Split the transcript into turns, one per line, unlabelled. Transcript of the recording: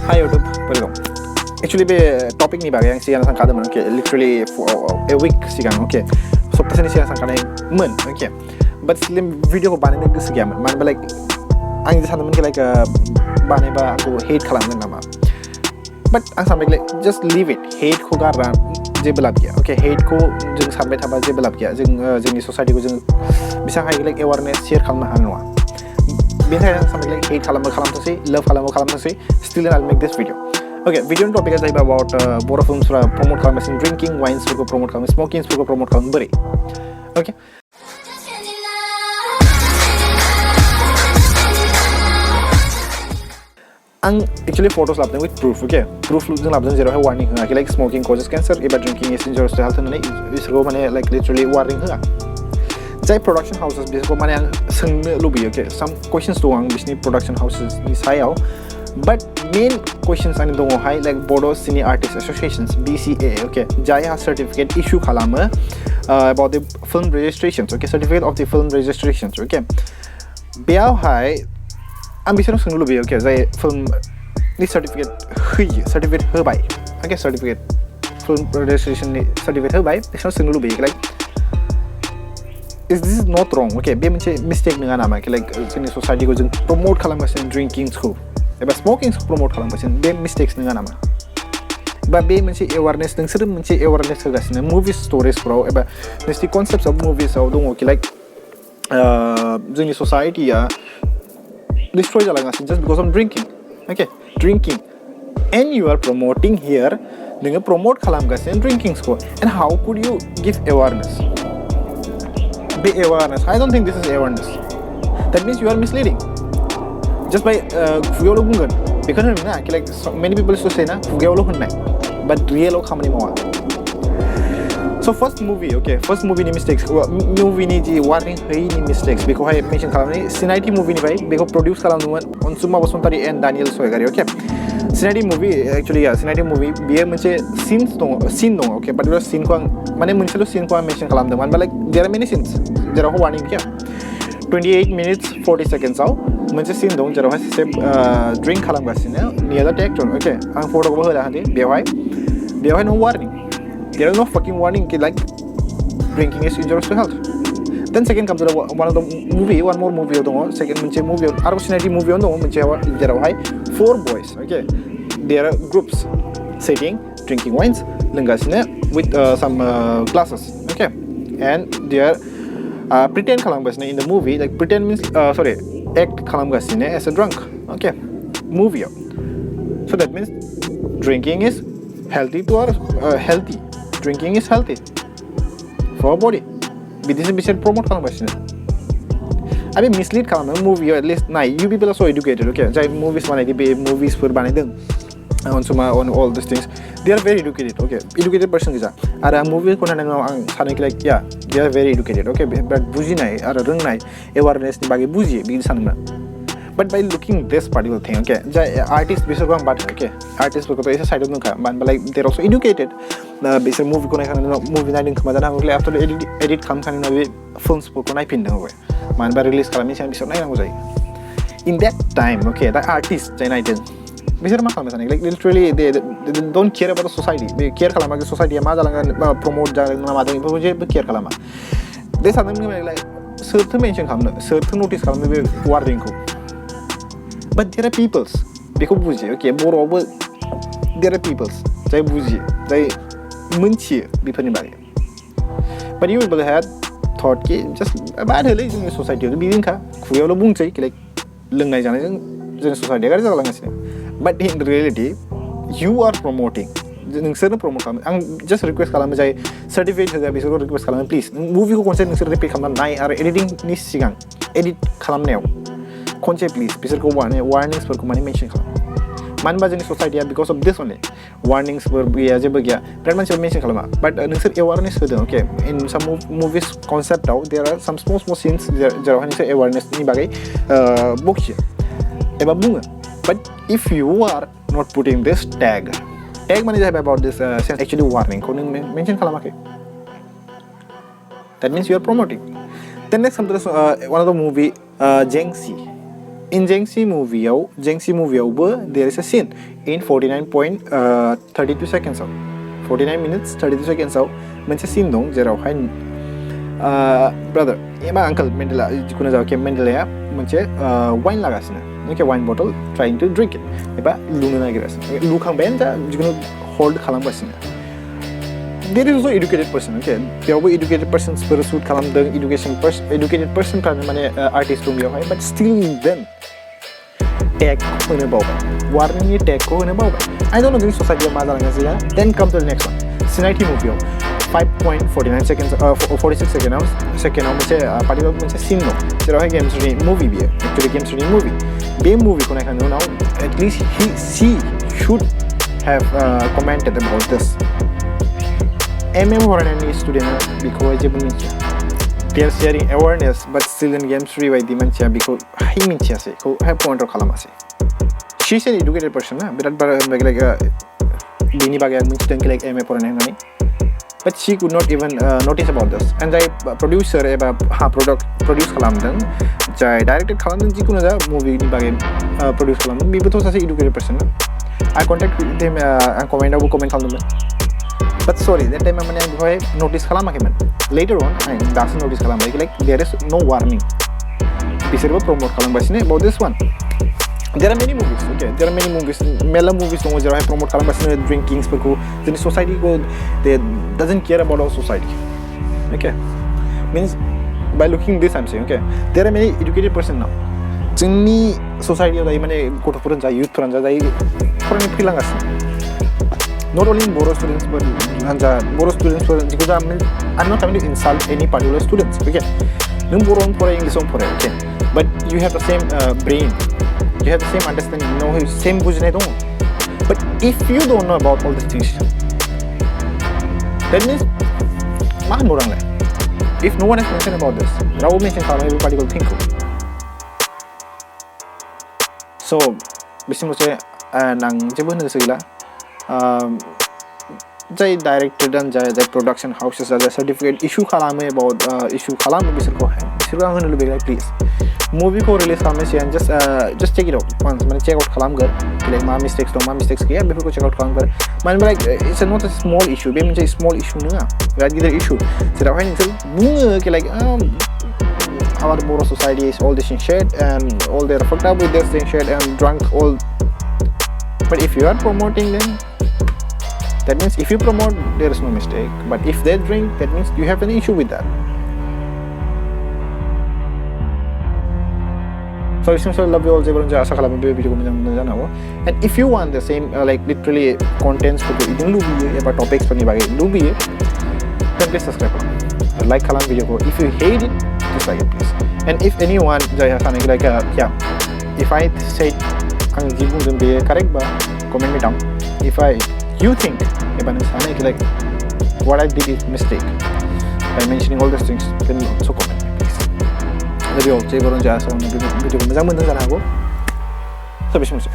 Hi YouTube, welcome. Actually be topic ni bagai yang siang sang kada man, okay, literally for a week siang, okay. So pasal ni siang sang kada men, okay. But slim video ko bani nag siang man ba like ang sana man like bani ba aku hate kalam nama. But ang sampai like just leave it. Hate ko gara je belap kia, okay. Hate ko jeng sampai thaba je belap kia, jeng ni society ko jeng bisa hai like awareness share kalam hanwa. Biasanya sampai like hate kalam tu love kalam tu still I'll make this video. Okay, video topic is about Bodo films promote kalam mesin drinking, wines promote kalam, smoking promote kalam beri. Okay. Ang actually photos labden with proof, okay. Proof jeng labden zero hai warning ha, like smoking causes cancer, about drinking is injurious to health and isro mane like literally warning ha. Jai production houses biasanya mana yang sengme lubi, okay. Some questions doang bisni production houses ni sayau, but main questions ani dongo hai like Bodo Cine Artists Associations BCA, okay. Jai has certificate issue kalama about the film registrations, okay. Certificate of the film registrations, okay. Biau hai ambition seng lubi, okay. Jai film ni certificate herbai, okay. Certificate film registration ni certificate herbai, this seng lubi like. This is not wrong, okay. Be macam mistake dengan nama, like sini society ko jeng promote kalam macam drinking school, eba smoking promote kalam macam be mistakes dengan nama. But be macam awareness, dengan sering macam awareness kegas ni movie stories bro, eba mesti concepts of movies au dong, okay. Like jeng society ya destroy jalan ngasih just because of drinking, okay. Drinking, and you are promoting here dengan promote kalam macam drinking school, and how could you give awareness? Be awareness. I don't think this is awareness. That means you are misleading. Just by fugelo gungan. Because like so many people used to say na fugelo hunai, but real how many more. So first movie, okay. First movie ni mistakes. Movie ni ji warning hai ni mistakes. Because I mention kalam ni Sinati movie ni bhai. Because produce kalam nuan on Suma Basuntari and Daniel Soegari, okay. Sinati movie actually yeah. Sinati movie biar macam scene dong, okay. But bila scene ko mana muncul scene ko mention kalam dong. But like there are many scenes. There are warning kia. 28 minutes 40 seconds out. Macam scene dong. Jero hai se drink kalam gasin ya. Ni ada take on, okay. Ang photo ko bahula hati. Biar hai no warning. There is no fucking warning like drinking is injurious to health. Then second comes one of the movie, one more movie dong. Second macam movie, Sinati movie dong. Macam jero hai 4 boys, okay. There are groups sitting, drinking wines, lenggasnya with some glasses, okay. And they are pretend kalam gasnya in the movie, like pretend means act kalam gasnya as a drunk, okay. Movie. So that means drinking is healthy to our healthy. Drinking is healthy for our body. This is bisa promote kalam gasnya. I mean mislead kalam movie or at least nah you people are so educated, okay. Jai movies mana di movies per bani deng. On all these things, they are very educated, okay. Educated person kita. Ada movie ko na ang sana like yeah, they are very educated, okay. But buji nai, ada reng nai, awareness ni bagi buji, bagi sana. But by looking this particular thing, okay, jai artist bisa ko ang bat, okay. Artist ko to isa side ng ka, but like they're also educated. Bisa movie ko na movie na din kamada na, okay. After the edit kam kan na films ko na pindang, okay. Man ba release kami siya episode na lang ko jai. In that time, okay, that artist jai na din. Bisa makal misalnya, like literally they don't care about the society. They care kalau macam society yang mana jalan promote jalan nama ada info je, care kalau mana. They sometimes like certain mention kamu, certain notice kamu be warning ko. But there are peoples, beko buji, okay, borobo. There are peoples, jai buji, jai menci bipani bagi. But you will have thought ki just bad hal in society. Bidin ka, kuya lo bung cai, like lengai jalan jeng society agar jalan ngasih. But in reality, you are promoting. Ningser promote kamu. Ang just request kalam jai certificate saja. Besok request kalam please. Movie ko konsep ningser repeat kalam naik. Ar editing ni siang. Edit kalam neo. Konsep please. Besok ko warnings per ko mani mention kalam. Man baca ni society because of this only. Warnings per biaya je bagia. Brand man mention kalam. But ningser awareness saja. Okay. In some movies concept out there are some small scenes. Jauhan ningser awareness ni bagai book je. Eba bunga. But if you are not putting this tag mana about this actually warning, kau mention kalau makai. That means you are promoting. Then next comes one of the movie gemsri. in gemsri movie there is a scene in 49.32 seconds 49 minutes 32 seconds मोनसे scene दं जेरावहाय brother एबा uncle Mandela जिखुनु जायखिया Mandela मोनसे wine लागासिनो okay wine bottle trying to drink it एबा लुनो नागिरगासिनो लुखांबायानो जा जिखुनु hold खालामगासिनो there is also educated person okay बेयावबो educated persons फोर shoot खालामदों educated person फ्रानो माने artist दं बेयावहाय but still then tag होनो बावबाय warning नि tag खौ होनो बावबाय I don't know जोंनि society मा जालांगासिनो then come to the next one सिनायथि movie 5.49 seconds 46 seconds मोनसे पार्टिकुलार मोनसे सीन दं जेरावहाय gemsri movie बियो actually gemsri movie बे movie खौ नायखांनायनि उनाव at least she should have commented about this फरायनायनि स्टुडेन्टआ बेखौहाय जेबो मिथिया they are sharing awareness but still in gemsri बायदि मानसिया बेखौहाय मिथियासै बेखौहाय पइन्ट आउट खालामासै she is an educated person ना बिराद बारा लाइक बेनि बागै आं मिथिदों कि लाइक फरायनाय होननानै but she could not even notice about this and जाय producer एबा produce खालामदों जाय डाइरेक्टेड खालामदों जिखुनु जा मुभिनि बागै produce खालामदों बेबोथ' सासे educated person ना I contact with him आं कमेन्टआवबो कमेन्ट खालामदोंमोन but sorry that time माने आं बेखौहाय नोटिस खालामाखैमोन later on आं दासो नोटिस खालामबाय कि like there is no warning बिसोरबो प्रमोट खालामगासिनो about this one there are many movies okay there are many movies Mela movies दङ जेरावहाय प्रमोट खालामगासिनो ड्रिंकिंग्सफोरखौ जोंनि सोसाइटिखौ they doesn't care about our society okay means by looking this I'm saying okay there are many educated person now जोंनि सोसाइटियाव दायो माने गथ'फोरानो जा युथफोरानो जा दायो फरायनो फैलांगासिनो not only in Bodo students but Bodo students जिखौ जा I'm not trying to insult any particular students okay नों बर'आवनो फराय इंलिसावनो फराय okay but you have the same brain you have the same understanding you know same बुजिनाय दङ but if you don't know about all these things that means मा होनबाव आंलाय if no one has mentioned about this रावबो mention खालामो बे particular thingखौ so बिसिमल'सै आं जेबो होनो गोसो गैला जाय डाइरेक्टर जाय प्रोडक्शन हाउसेस जाय सर्टिफिकेट इशू खालामो about इशू खालामो बिसोरखौ आं होनो लुबैयो प्लिज मुभिखौ रिलिज खालामनाय सिगां just check it out once माने चेक आउट खालामगोर लाइक मा मिस्टेक्स दं मा मिस्टेक्स गैया बेफोरखौ चेक आउट खालामगोर माने like it's not a small issue बे मोनसे स्मॉल इशू नङा बिराद गिदिर इशू जेरावहाय नोंसोर बुङो कि like our Bodo society is all this in shit and all they're fucked up with this thing shit and drunk all but if you are promoting them that means if you promote there is no mistake but if they drink that means you have an issue with that so I love you all जेबो आशा खालामो बे भिडियोखौ मोजां मोनदों जानो हागौ and if you want the same like literally contents फोरखौ इदिनो लुबैयो एबा टपिक्स फोरनि बागै लुबैयो then please subscribe like खालाम भिडियोखौ if you hate it dislike it please and if anyone जायहा सानो like yeah if I said आं जि बुंदों बेयो करेक्ट बा comment me down if you think एबा नों सानो कि like what I did is mistake by mentioning all these things then also comment me please video जेबो आशा खालामो भिडियोखौ मोजां मोनदों जानो हागौ so बेसिमसै